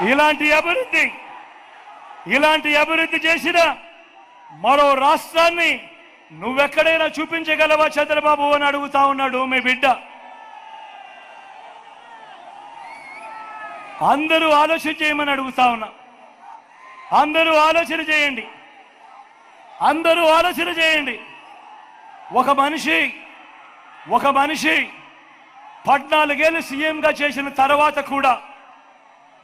ఇలాంటి అభివృద్ధి చేసిన మరో రాష్ట్రాన్ని నువ్వెక్కడైనా చూపించగలవా చంద్రబాబు అని అడుగుతా ఉన్నాడు మీ బిడ్డ. అందరూ ఆలోచన చేయమని అడుగుతా ఉన్నా. అందరూ ఆలోచన చేయండి. ఒక మనిషి 14 ఏళ్ళు సీఎంగా చేసిన తర్వాత కూడా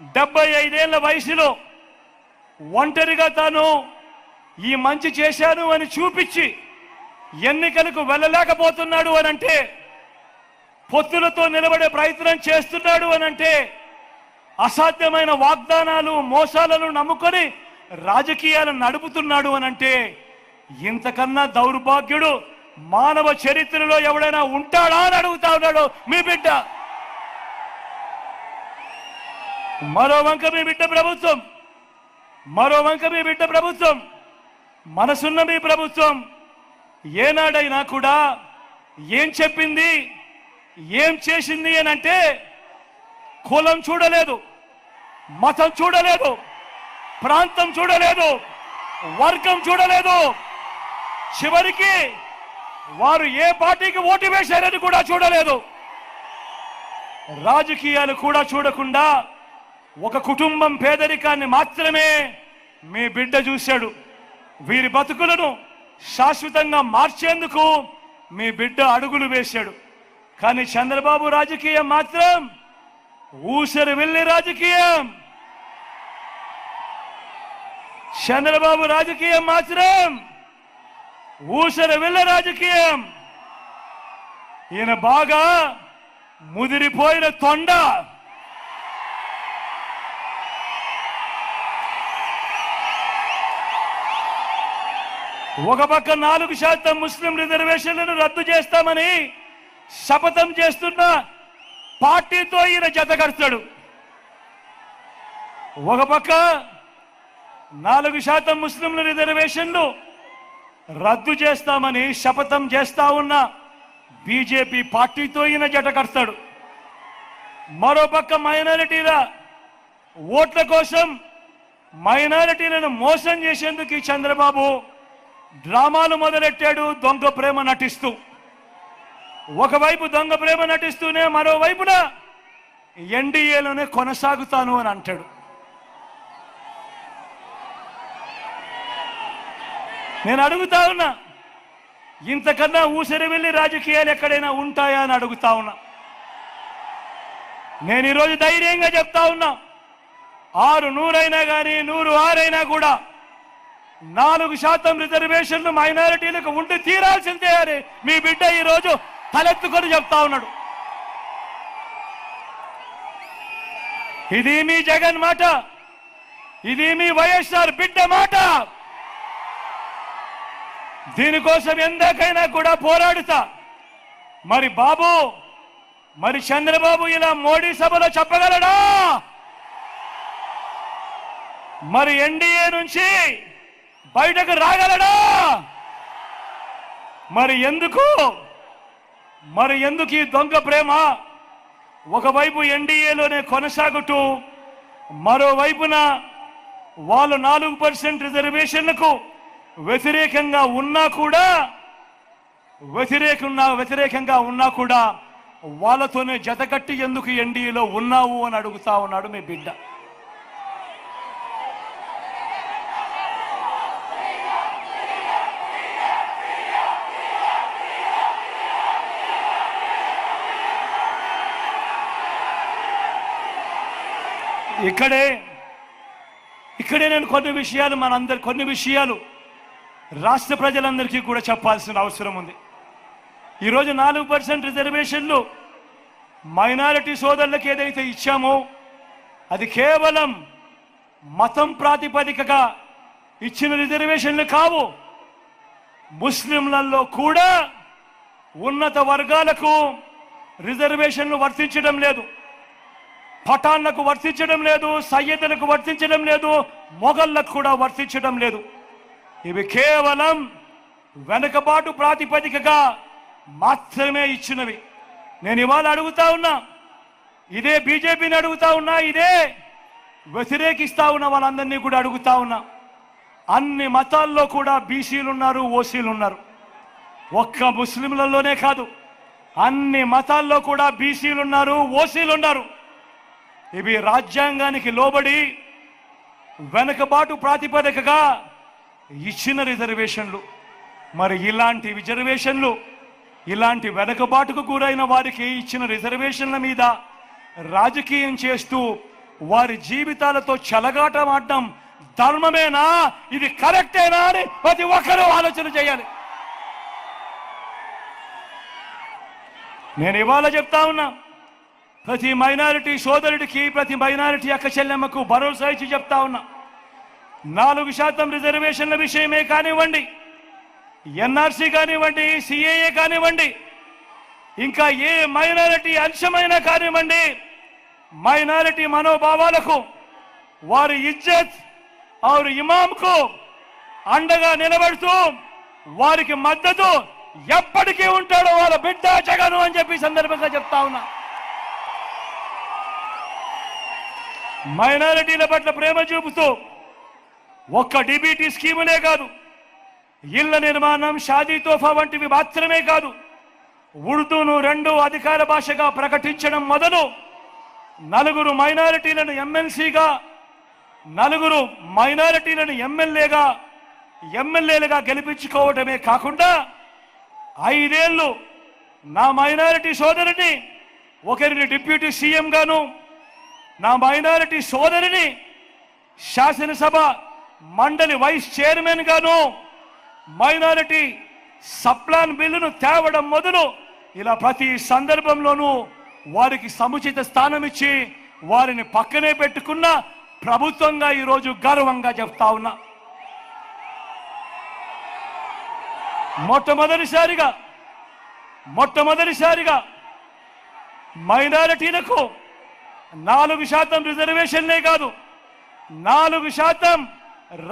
75 ఏళ్ల వయసులో ఒంటరిగా తాను ఈ మంచి చేశాను అని చూపించి ఎన్నికలకు వెళ్ళలేకపోతున్నాడు అనంటే, పొత్తులతో నిలబడే ప్రయత్నం చేస్తున్నాడు అనంటే, అసాధ్యమైన వాగ్దానాలు మోసాలను నమ్ముకొని రాజకీయాలను నడుపుతున్నాడు అనంటే, ఇంతకన్నా దౌర్భాగ్యుడు మానవ చరిత్రలో ఎవడైనా ఉంటాడా అని అడుగుతా ఉన్నాడు మీ బిడ్డ. మరో వంక మీ బిడ్డ ప్రభుత్వం, మనసున్న మీ ప్రభుత్వం ఏనాడైనా కూడా ఏం చెప్పింది, ఏం చేసింది అని అంటే, కులం చూడలేదు, మతం చూడలేదు, ప్రాంతం చూడలేదు, వర్గం చూడలేదు, చివరికి వారు ఏ పార్టీకి ఓటు వేశారని కూడా చూడలేదు. రాజకీయాలు కూడా చూడకుండా ఒక కుటుంబం పేదరికాన్ని మాత్రమే మీ బిడ్డ చూశాడు. వీరి బతుకులను శాశ్వతంగా మార్చేందుకు మీ బిడ్డ అడుగులు వేశాడు. కానీ చంద్రబాబు రాజకీయం మాత్రం ఊసరి వెళ్ళి రాజకీయం. చంద్రబాబు రాజకీయం మాత్రం ఊసరి వెళ్ళ రాజకీయం. ఈయన బాగా ముదిరిపోయిన తొండ. ఒక పక్క 4% ముస్లిం రిజర్వేషన్లను రద్దు చేస్తామని శపథం చేస్తున్న పార్టీతో ఈయన జతకడతాడు. ఒక పక్క 4% ముస్లింల రిజర్వేషన్లు రద్దు చేస్తామని శపథం చేస్తా ఉన్న బీజేపీ పార్టీతో ఈయన జతకడతాడు. మరోపక్క మైనారిటీల ఓట్ల కోసం మైనారిటీలను మోసం చేసేందుకు ఈ చంద్రబాబు డ్రామాలు మొదలెట్టాడు. దొంగ ప్రేమ నటిస్తూ, ఒకవైపు దొంగ ప్రేమ నటిస్తూనే మరోవైపున ఎన్డీఏలోనే కొనసాగుతాను అని అంటాడు. నేను అడుగుతా ఉన్నా, ఇంతకన్నా ఊసరి వెళ్ళి రాజకీయాలు ఎక్కడైనా ఉంటాయా అని అడుగుతా ఉన్నా. నేను ఈరోజు ధైర్యంగా చెప్తా ఉన్నా, 600 అయినా కానీ 106 అయినా కూడా 4% రిజర్వేషన్లు మైనారిటీలకు ఉండి తీరాల్సిందే అని మీ బిడ్డ ఈరోజు తలెత్తుకొని చెప్తా ఉన్నాడు. ఇది మీ జగన్ మాట, ఇది మీ వైఎస్ఆర్ బిడ్డ మాట. దీనికోసం ఎందాకైనా కూడా పోరాడుతా. మరి చంద్రబాబు ఇలా మోడీ సభలో చెప్పగలడా? మరి ఎన్డీఏ నుంచి బయటకు రాగలడా? మరి ఎందుకు ఈ దొంగ ప్రేమ? ఒకవైపు ఎన్డీఏలోనే కొనసాగుతూ మరోవైపున వాళ్ళు 4% రిజర్వేషన్లకు వ్యతిరేకంగా ఉన్నా కూడా వాళ్ళతోనే జతకట్టి ఎందుకు ఎన్డీఏలో ఉన్నావు అని అడుగుతా ఉన్నాడు మీ బిడ్డ. ఇక్కడే నేను కొన్ని విషయాలు రాష్ట్ర ప్రజలందరికీ కూడా చెప్పాల్సిన అవసరం ఉంది. ఈరోజు 4% రిజర్వేషన్లు మైనారిటీ సోదరులకు ఏదైతే ఇచ్చామో అది కేవలం మతం ప్రాతిపదికగా ఇచ్చిన రిజర్వేషన్లు కావు. ముస్లింలలో కూడా ఉన్నత వర్గాలకు రిజర్వేషన్లు వర్తించడం లేదు, పఠాన్లకు వర్తించడం లేదు, సయ్యదులకు వర్తించడం లేదు, మొఘళ్లకు కూడా వర్తించడం లేదు. ఇవి కేవలం వెనుకబాటు ప్రాతిపదికగా మాత్రమే ఇచ్చినవి. నేను ఇవాళ అడుగుతా ఉన్నా, ఇదే బీజేపీని అడుగుతా ఉన్నా, ఇదే వ్యతిరేకిస్తా ఉన్న వాళ్ళందరినీ కూడా అడుగుతా ఉన్నా, అన్ని మతాల్లో కూడా బీసీలు ఉన్నారు, ఓసీలు ఉన్నారు. ఒక్క ముస్లింలలోనే కాదు, అన్ని మతాల్లో కూడా బీసీలు ఉన్నారు, ఓసీలు ఉన్నారు. ఇవి రాజ్యాంగానికి లోబడి వెనుకబాటు ప్రాతిపదికగా ఇచ్చిన రిజర్వేషన్లు. మరి ఇలాంటి రిజర్వేషన్లు, ఇలాంటి వెనుకబాటుకు గురైన వారికి ఇచ్చిన రిజర్వేషన్ల మీద రాజకీయం చేస్తూ వారి జీవితాలతో చెలగాటమాడడం ధర్మమేనా? ఇది కరెక్టేనా అని ప్రతి ఒక్కరూ ఆలోచన చేయాలి. నేను ఇవాళ చెప్తా ఉన్నా, ప్రతి మైనారిటీ సోదరుడికి, ప్రతి మైనారిటీ అక్క చెల్లెమ్మకు భరోసా ఇచ్చి చెప్తా ఉన్నా, 4% రిజర్వేషన్ల విషయమే కానివ్వండి, ఎన్ఆర్సీ కానివ్వండి, సిఏఏ కానివ్వండి, ఇంకా ఏ మైనారిటీ అంశమైనా కానివ్వండి, మైనారిటీ మనోభావాలకు, వారి ఇజ్జత్ और ఇమాంకు అండగా నిలబడుతూ వారికి మద్దతు ఎప్పటికీ ఉంటాడో వాళ్ళ బిడ్డ జగను అని చెప్పి సందర్భంగా చెప్తా ఉన్నా. మైనారిటీల పట్ల ప్రేమ చూపుతూ ఒక్క డిబిటీ స్కీములే కాదు, ఇళ్ల నిర్మాణం, షాదీ తోఫా వంటివి మాత్రమే కాదు, ఉర్దూను 2 అధికార భాషగా ప్రకటించడం మొదలు 4 మైనారిటీలను ఎమ్మెల్సీగా, 4 మైనారిటీలను ఎమ్మెల్యేలుగా గెలిపించుకోవడమే కాకుండా 5 ఏళ్లు నా మైనారిటీ సోదరిని ఒకరిని డిప్యూటీ సీఎం గాను, నా మైనారిటీ సోదరిని శాసనసభ మండలి వైస్ చైర్మన్ గాను, మైనారిటీ సప్లాన్ బిల్లును తేవడం మొదలు ఇలా ప్రతి సందర్భంలోనూ వారికి సముచిత స్థానం ఇచ్చి వారిని పక్కనే పెట్టుకున్న ప్రభుత్వంగా ఈరోజు గర్వంగా చెప్తా ఉన్నా. మొట్టమొదటిసారిగా మైనారిటీలకు 4% రిజర్వేషన్లే కాదు, 4%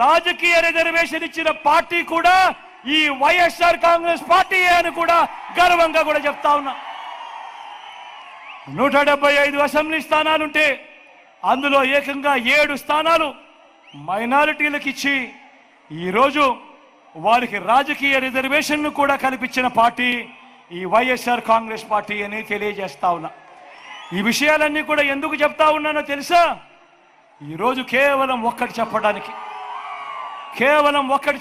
రాజకీయ రిజర్వేషన్ ఇచ్చిన పార్టీ కూడా ఈ వైఎస్ఆర్ కాంగ్రెస్ పార్టీ అని కూడా గర్వంగా కూడా చెప్తా ఉన్నా. 175 అసెంబ్లీ స్థానాలుంటే అందులో ఏకంగా 7 స్థానాలు మైనారిటీలకు ఇచ్చి ఈరోజు వారికి రాజకీయ రిజర్వేషన్ను కూడా కల్పించిన పార్టీ ఈ వైఎస్ఆర్ కాంగ్రెస్ పార్టీ అని తెలియజేస్తా ఉన్నా. ఈ విషయాలన్నీ కూడా ఎందుకు చెప్తా ఉన్నానో తెలుసా? ఈరోజు కేవలం ఒక్కటి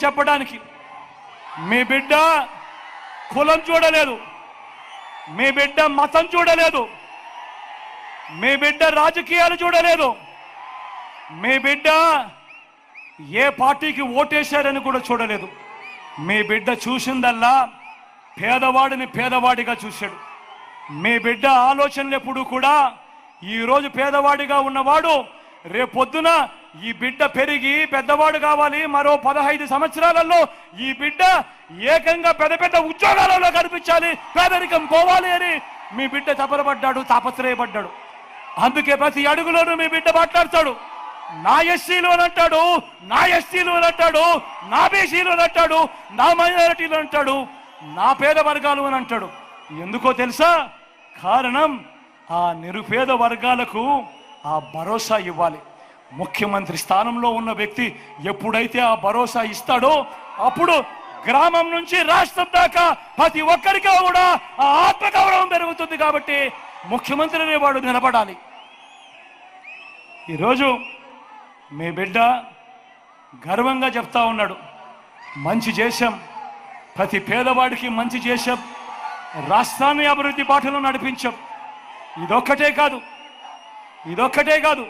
చెప్పడానికి, మీ బిడ్డ కులం చూడలేదు, మీ బిడ్డ మతం చూడలేదు, మీ బిడ్డ రాజకీయాలు చూడలేదు, మీ బిడ్డ ఏ పార్టీకి ఓటేశారని కూడా చూడలేదు. మీ బిడ్డ చూసిందల్లా పేదవాడిని పేదవాడిగా చూశాడు. మీ బిడ్డ ఆలోచనలు ఎప్పుడు కూడా ఈరోజు పేదవాడిగా ఉన్నవాడు రేపొద్దున ఈ బిడ్డ పెరిగి పెద్దవాడు కావాలి, మరో 15 సంవత్సరాలలో ఈ బిడ్డ ఏకంగా పెద్ద ఉద్యోగాలలో కనిపించాలి, పేదరికం పోవాలి అని మీ బిడ్డ తపరపడ్డాడు, తాపత్రయపడ్డాడు. అందుకే ప్రతి అడుగులోనూ మీ బిడ్డ మాట్లాడతాడు, నా ఎస్సీలు అని అంటాడు, నా ఎస్టీలు అని అంటాడు, నా బీసీలు అని అంటాడు, నా మైనారిటీలు అంటాడు, నా పేద వర్గాలు అని అంటాడు. ఎందుకో తెలుసా? కారణం ఆ నిరుపేద వర్గాలకు ఆ భరోసా ఇవ్వాలి. ముఖ్యమంత్రి స్థానంలో ఉన్న వ్యక్తి ఎప్పుడైతే ఆ భరోసా ఇస్తాడో అప్పుడు గ్రామం నుంచి రాష్ట్రం దాకా ప్రతి ఒక్కరికి కూడా ఆ ఆత్మగౌరవం పెరుగుతుంది. కాబట్టి ముఖ్యమంత్రి అనేవాడు నిలబడాలి. ఈరోజు మీ బిడ్డ గర్వంగా చెప్తా ఉన్నాడు, మంచి చేశాం, ప్రతి పేదవాడికి మంచి చేశాం, రాష్ట్రాన్ని అభివృద్ధి బాటలో నడిపించాం. ఇదొక్కటే కాదు,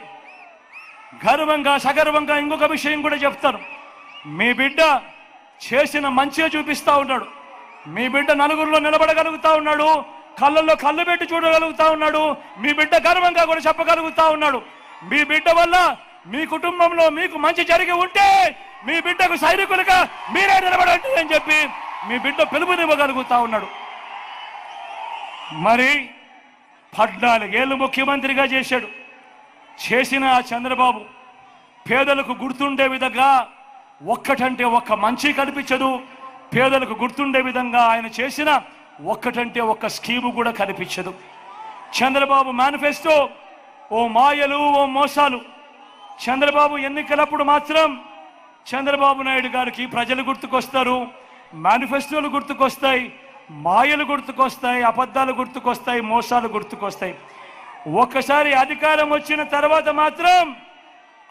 గర్వంగా సగర్వంగా ఇంకొక విషయం కూడా చెప్తాను. మీ బిడ్డ చేసిన మంచిగా చూపిస్తా ఉన్నాడు. మీ బిడ్డ నలుగురిలో నిలబడగలుగుతా ఉన్నాడు, కళ్ళల్లో కళ్ళు పెట్టి చూడగలుగుతా ఉన్నాడు. మీ బిడ్డ గర్వంగా కూడా చెప్పగలుగుతా ఉన్నాడు. మీ బిడ్డ వల్ల మీ కుటుంబంలో మీకు మంచి జరిగి ఉంటే మీ బిడ్డకు సైనికులుగా మీరే నిలబడండి అని చెప్పి మీ బిడ్డ పిలుపునివ్వగలుగుతా ఉన్నాడు. మరి 14 ఏళ్ళు ముఖ్యమంత్రిగా చేసిన చంద్రబాబు పేదలకు గుర్తుండే విధంగా ఒక్కటంటే ఒక్క మంచి కనిపించదు. పేదలకు గుర్తుండే విధంగా ఆయన చేసిన ఒక్కటంటే ఒక్క స్కీము కూడా కనిపించదు. చంద్రబాబు మేనిఫెస్టో ఓ మాయలు, ఓ మోసాలు. చంద్రబాబు ఎన్నికలప్పుడు మాత్రం చంద్రబాబు నాయుడు గారికి ప్రజలు గుర్తుకొస్తారు, మేనిఫెస్టోలు గుర్తుకొస్తాయి, మాయలు గుర్తుకొస్తాయి, అబద్ధాలు గుర్తుకొస్తాయి, మోసాలు గుర్తుకొస్తాయి. ఒక్కసారి అధికారం వచ్చిన తర్వాత మాత్రం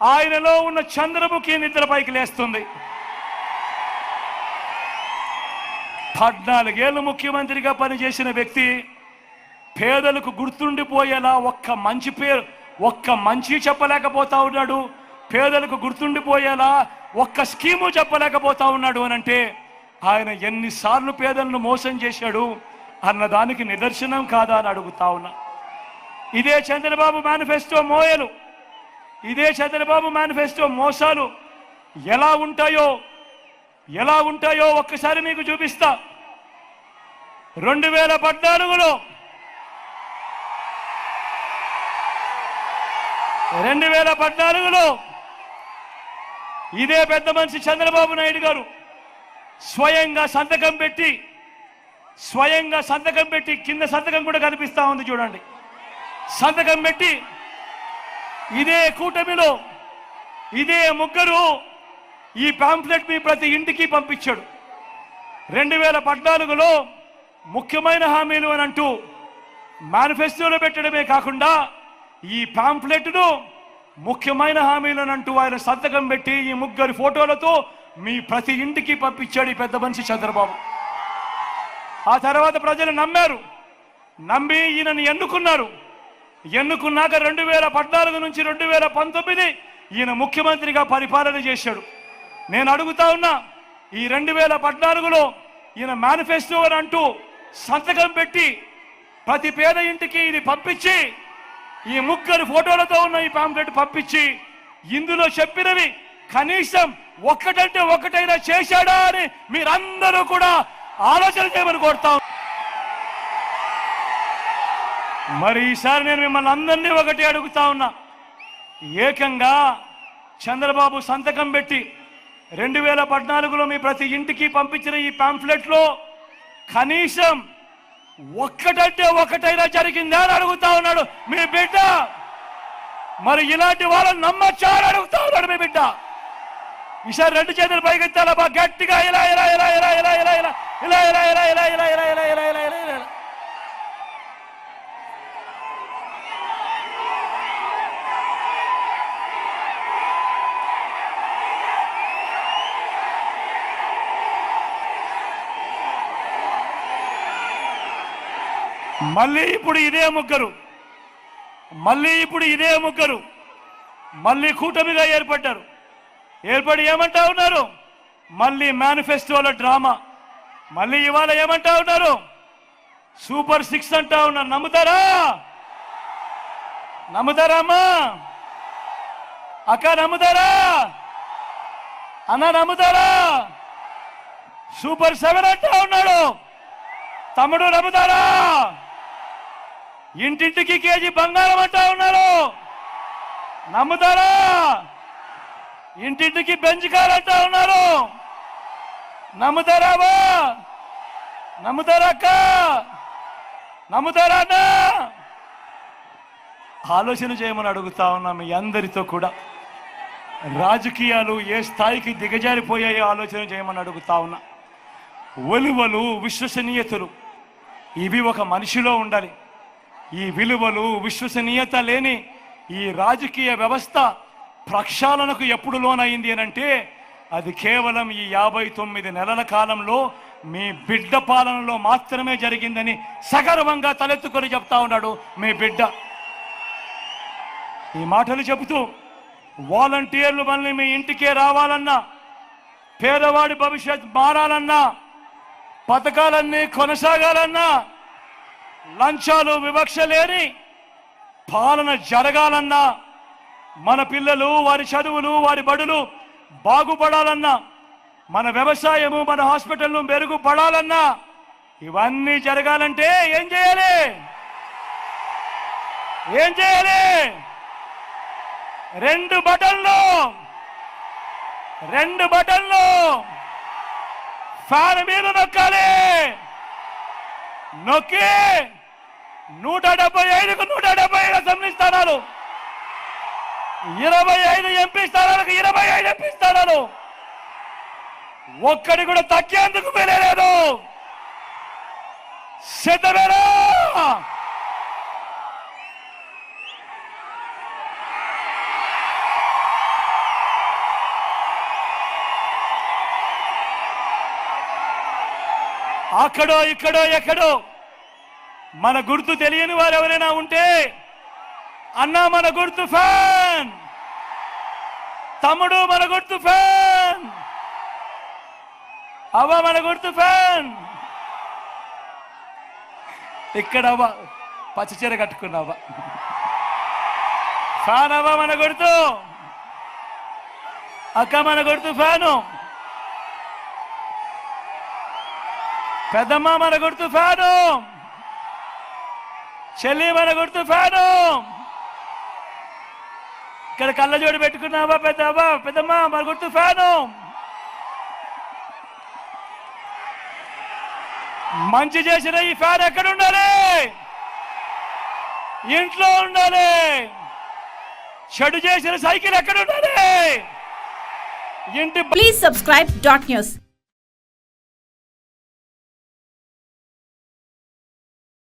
ఆయనలో ఉన్న చంద్రముఖి నిద్రపైకి లేస్తుంది. 14 ఏళ్ళు ముఖ్యమంత్రిగా పనిచేసిన వ్యక్తి పేదలకు గుర్తుండిపోయేలా ఒక్క మంచి చెప్పలేకపోతా ఉన్నాడు, పేదలకు గుర్తుండిపోయేలా ఒక్క స్కీము చెప్పలేకపోతా ఉన్నాడు అనంటే ఆయన ఎన్నిసార్లు పేదలను మోసం చేశాడు అన్నదానికి నిదర్శనం కాదా అని అడుగుతా ఉన్నా. ఇదే చంద్రబాబు మేనిఫెస్టో మోయలు, ఇదే చంద్రబాబు మేనిఫెస్టో మోసాలు ఎలా ఉంటాయో ఒక్కసారి మీకు చూపిస్తా. 2014లో ఇదే పెద్ద మనిషి చంద్రబాబు నాయుడు గారు స్వయంగా సంతకం పెట్టి కింద సంతకం కూడా కనిపిస్తా ఉంది చూడండి, సంతకం పెట్టి ఇదే కూటమిలో ఇదే ముగ్గురు ఈ పాంప్లెట్ మీ ప్రతి ఇంటికి పంపించాడు. 2014లో ముఖ్యమైన హామీలు అని అంటూ మేనిఫెస్టోలో పెట్టడమే కాకుండా ఈ పాంప్లెట్ను ముఖ్యమైన హామీలు అని అంటూ ఆయన సంతకం పెట్టి ఈ ముగ్గురు ఫోటోలతో మీ ప్రతి ఇంటికి పంపించాడు ఈ పెద్ద మనిషి చంద్రబాబు. ఆ తర్వాత ప్రజలు నమ్మి ఈయనని ఎన్నుకున్నాక 2014 నుంచి 2019 ఈయన ముఖ్యమంత్రిగా పరిపాలన చేశాడు. నేను అడుగుతా ఉన్నా, ఈ 2014లో ఈయన మేనిఫెస్టో అని అంటూ సంతకం పెట్టి ప్రతి పేద ఇంటికి ఇది పంపించి ఈ ముగ్గురు ఫోటోలతో ఉన్న ఈ పాంప్లెట్ పంపించి ఇందులో చెప్పినవి కనీసం ఒక్కటంటే ఒక్కటైనా చేశాడా అని మీరందరూ కూడా ఆలోచన చేయమని కోరుతాం. మరి ఈసారి నేను మిమ్మల్ని అందరినీ ఒకటి అడుగుతా ఉన్నా, ఏకంగా చంద్రబాబు సంతకం పెట్టి 2014లో మీ ప్రతి ఇంటికి పంపించిన ఈ పాంప్లెట్లో కనీసం ఒక్కటంటే ఒక్కటైనా జరిగిందా అని అడుగుతా ఉన్నాడు మీ బిడ్డ. మరి ఇలాంటి వాళ్ళని నమ్మచ్చా అని అడుగుతా ఉన్నాడు మీ బిడ్డ. ఈసారి 2 చేతులు పైకెత్తాలా బాగా గట్టిగా, ఇలా ఇలా ఇలా ఇలా ఇలా ఇలా ఇలా ఇలా ఇలా ఇలా ఇలా ఇలా ఇలా ఇలా ఇలా ఇలా ఇలా ఇలా. మళ్ళీ ఇప్పుడు ఇదే ముగ్గురు మళ్ళీ కూటమిగా ఏర్పడి ఏమంటా ఉన్నారు, మళ్ళీ మేనిఫెస్టోలో డ్రామా, మళ్ళీ ఇవాళ ఏమంటా ఉన్నారు, సూపర్ 6 అంటా ఉన్నారు. నమ్ముతారా అమ్మా? అక్క నమ్ముతారా? అన్న నమ్ముతారా? సూపర్ 7 అంటా ఉన్నాడు. తమ్ముడు నమ్ముతారా? ఇంటింటికి కేజీ బంగారం అంటా ఉన్నారు. నమ్ముతారా? ఇంటింటికి బెంచ్ కార్ అంటా ఉన్నారు. నమ్ముతారా? నమ్ముతారా అక్క? నమ్ముతారా అన్న? ఆలోచన చేయమని అడుగుతా ఉన్నా మీ అందరితో కూడా. రాజకీయాలు ఏ స్థాయికి దిగజారిపోయాయో ఆలోచన చేయమని అడుగుతా ఉన్నా. విలువలు, విశ్వసనీయతలు ఇవి ఒక మనిషిలో ఉండాలి. ఈ విలువలు, విశ్వసనీయత లేని ఈ రాజకీయ వ్యవస్థ ప్రక్షాళనకు ఎప్పుడు లోనైంది అనంటే అది కేవలం ఈ 59 నెలల కాలంలో మీ బిడ్డ పాలనలో మాత్రమే జరిగిందని సగర్వంగా తలెత్తుకొని చెప్తా ఉన్నాడు మీ బిడ్డ. ఈ మాటలు చెబుతూ వాలంటీర్లు మళ్ళీ మీ ఇంటికే రావాలన్నా, పేదవాడి భవిష్యత్ మారాలన్నా, పథకాలన్నీ కొనసాగాలన్నా, లంచాలు వివక్ష లేని పాలన జరగాలన్నా, మన పిల్లలు, వారి చదువులు, వారి బడులు బాగుపడాలన్నా, మన వ్యవసాయము, మన హాస్పిటల్ను మెరుగుపడాలన్నా, ఇవన్నీ జరగాలంటే ఏం చేయాలి? 2 బటన్లు ఫ్యాన్ మీద నొక్కాలి. నొక్కి 175కు 175 అసెంబ్లీ స్థానాలు, 25 ఎంపీ స్థానాలకు 25 ఎంపీ స్థానాలు ఒక్కడి కూడా తగ్గేందుకు వెళ్ళలేదు. సిద్ధమేనా? అక్కడో ఇక్కడో ఎక్కడో మన గుర్తు తెలియని వారు ఎవరైనా ఉంటే, అన్నా మన గుర్తు ఫ్యాన్, తమ్ముడు మన గుర్తు ఫ్యాన్, అవ్వ మన గుర్తు ఫ్యాన్, ఇక్కడ అవ్వ పచ్చచీర కట్టుకున్నావా ఫ్యాన్, అవ్వ మన గుర్తు, అక్క మన గుర్తు ఫ్యాను, పెద్దమ్మ మన గుర్తు ఫ్యాను, చెల్లి మన గుర్తు ఫ్యాను. ఇక్కడ కళ్ళజోడు పెట్టుకున్నావా పెద్దమ్మ మన గుర్తు ఫ్యాను. మంచి చేసిన ఈ ఫ్యాన్ ఎక్కడ ఉండాలి? ఇంట్లో ఉండాలి. చెడు చేసిన సైకిల్ ఎక్కడ ఉండాలి? ఇంటి. Please subscribe .news